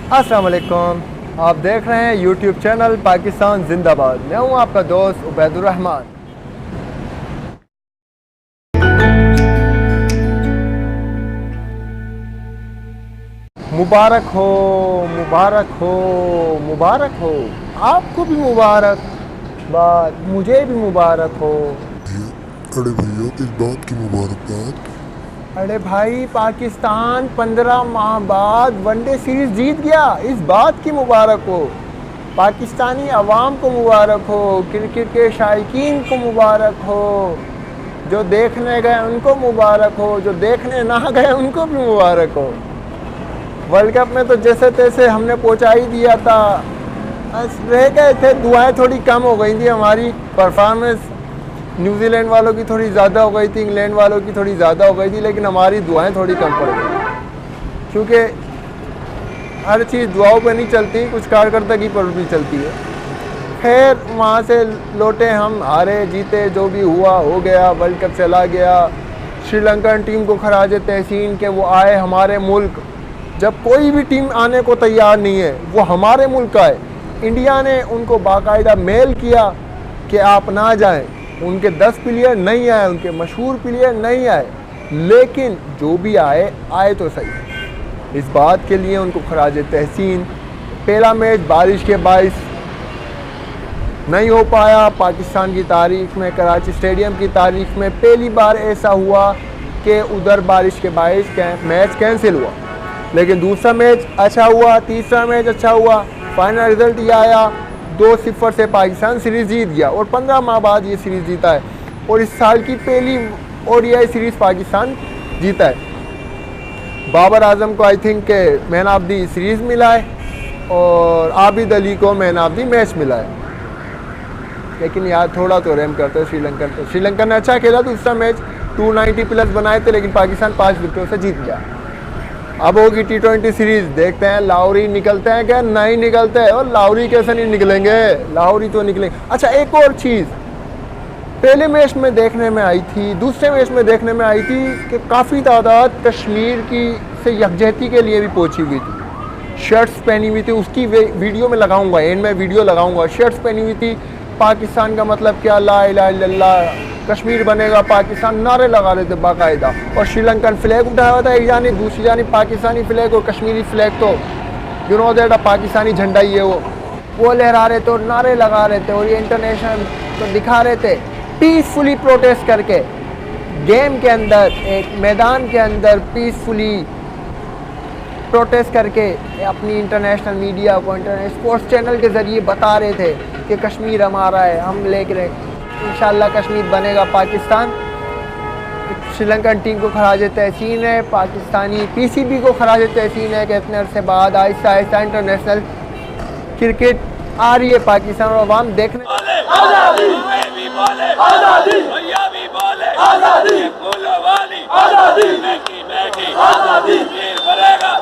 अस्सलाम वालेकुम। आप देख रहे हैं यूट्यूब चैनल पाकिस्तान जिंदाबाद। मैं हूं आपका दोस्त उबैदुर रहमान। मुबारक हो, मुबारक हो, मुबारक हो। आपको भी मुबारक बात, मुझे भी मुबारक हो। अरे भैया किस बात की मुबारकबाद। अरे भाई, पाकिस्तान 15 माह बाद वनडे सीरीज जीत गया, इस बात की मुबारक हो। पाकिस्तानी अवाम को मुबारक हो, क्रिकेट के शायकीन को मुबारक हो, जो देखने गए उनको मुबारक हो, जो देखने ना गए उनको भी मुबारक हो। वर्ल्ड कप में तो जैसे तैसे हमने पहुंचा ही दिया था, बस रह गए थे। दुआएं थोड़ी कम हो गई थी, हमारी परफॉर्मेंस न्यूजीलैंड वालों की थोड़ी ज़्यादा हो गई थी, इंग्लैंड वालों की थोड़ी ज़्यादा हो गई थी, लेकिन हमारी दुआएं थोड़ी कम पड़ गई, क्योंकि हर चीज़ दुआओं पर नहीं चलती, कुछ कारकर्दगी पर भी चलती है। खैर, वहाँ से लौटे हम, हारे जीते जो भी हुआ हो गया, वर्ल्ड कप चला गया। श्रीलंकन टीम को खराज तहसीन के वो आए हमारे मुल्क। जब कोई भी टीम आने को तैयार नहीं है, वो हमारे मुल्क का है। इंडिया ने उनको बाकायदा मेल किया कि आप ना जाएं। उनके 10 प्लेयर नहीं आए, उनके मशहूर प्लेयर नहीं आए, लेकिन जो भी आए आए तो सही। इस बात के लिए उनको खराज तहसीन। पहला मैच बारिश के बाइस नहीं हो पाया। पाकिस्तान की तारीख में, कराची स्टेडियम की तारीख में पहली बार ऐसा हुआ कि उधर बारिश के बाइस मैच कैंसिल हुआ। लेकिन दूसरा मैच अच्छा हुआ, तीसरा मैच अच्छा हुआ। फाइनल रिजल्ट ये आया, 2-0 से पाकिस्तान सीरीज़ जीत गया और 15 माह बाद ये सीरीज़ जीता है। और इस साल की पहली ओडीआई सीरीज़ पाकिस्तान जीता है। बाबर आजम को आई थिंक के मैन ऑफ दी सीरीज़ मिला है और आबिद अली को मैन ऑफ दी मैच मिला है। लेकिन यार थोड़ा तो रहम करते हैं श्रीलंकन पे। श्रीलंका ने अच्छा खेला, दूसरा मैच 290+ बनाए थे, लेकिन पाकिस्तान 5 विकेटों से जीत गया। अब होगी T20 सीरीज, देखते हैं लाहौरी निकलते हैं क्या नहीं निकलते हैं। और लाहौरी कैसे नहीं निकलेंगे, लाहौरी तो निकलेंगे। अच्छा, एक और चीज़ पहले मैच में देखने में आई थी, दूसरे मैच में देखने में आई थी कि काफ़ी तादाद कश्मीर की से यकजहती के लिए भी पहुंची हुई थी। शर्ट्स पहनी हुई थी, उसकी वीडियो में लगाऊंगा, एंड में वीडियो लगाऊंगा। शर्ट्स पहनी हुई थी, पाकिस्तान का मतलब क्या, ला इलाहा इल्लल्लाह, कश्मीर बनेगा पाकिस्तान, नारे लगा रहे थे बाकायदा। और श्रीलंकन फ्लैग उठाया हुआ था एक जानी, दूसरी जानी पाकिस्तानी फ्लैग और कश्मीरी फ्लैग, तो यू नो दैट पाकिस्तानी झंडा ही है वो लहरा रहे थे और नारे लगा रहे थे और ये इंटरनेशनल तो दिखा रहे थे। पीसफुली प्रोटेस्ट करके, गेम के अंदर, एक मैदान के अंदर पीसफुली प्रोटेस्ट करके अपनी इंटरनेशनल मीडिया को, इंटरनेशनल स्पोर्ट्स चैनल के ज़रिए बता रहे थे कि कश्मीर हमारा है, हम लेकर इंशाल्लाह कश्मीर बनेगा पाकिस्तान। श्रीलंकन टीम को खराज तहसीन है, पाकिस्तानी पीसीबी को खराज तहसीन है कि इतने अरसे बाद आहिस्ता आहिस्ता इंटरनेशनल क्रिकेट आ रही है पाकिस्तान और अवाम देखने। आजादी भी बोले, आजादी भैया भी बोले, आजादी फूलों वाली, आजादी महकी महकी, आजादी वीर बनेगा।